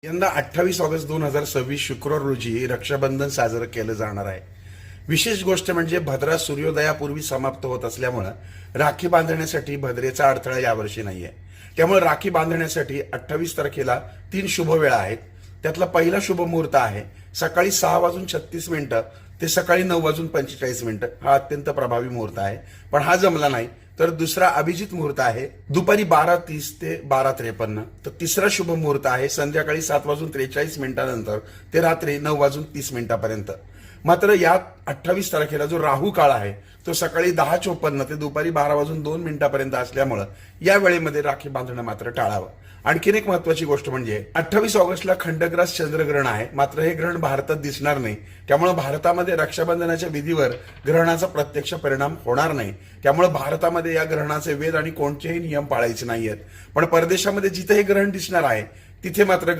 यंदा 28 ऑगस्ट 2026 शुक्रवार रोजी रक्षाबंधन साजरं केलं जाणार आहे. विशेष गोष्ट म्हणजे भद्रा सूर्योदयापूर्वी समाप्त होत असल्यामुळं राखी बांधण्यासाठी भद्रेचा अडथळा यावर्षी नाहीये. त्यामुळे राखी बांधण्यासाठी 28 तारखेला 3 शुभ वेळा आहेत. त्यातला पहिला शुभ मुहूर्त आहे सकाळी 6:36 ते सकाळी 9:45 हा अत्यंत प्रभावी मुहूर्त आहे. पण हा जमला नाही तर दुसरा अभिजित मुहूर्त आहे दुपारी 12:30 ते 12:53. तर तिसरा शुभ मुहूर्त आहे संध्याकाळी 7:43 नंतर ते रात्री 9:30 मात्र या 28 तारखेला जो राहू काळ आहे तो सकाळी 10:54 ते दुपारी 12:02 असल्यामुळं या वेळेमध्ये राखी बांधणं मात्र टाळावं. आणखीन एक महत्वाची गोष्ट म्हणजे 28 ऑगस्टला खंडग्रास चंद्रग्रहण आहे. मात्र हे ग्रहण भारतात दिसणार नाही. त्यामुळे भारतामध्ये रक्षाबंधनाच्या विधीवर ग्रहणाचा प्रत्यक्ष परिणाम होणार नाही. त्यामुळे भारतामध्ये या ग्रहणाचे वेद आणि कोणतेही नियम पाळायचे नाहीयेत. पण परदेशामध्ये जिथे हे ग्रहण दिसणार आहे तिथे मात्र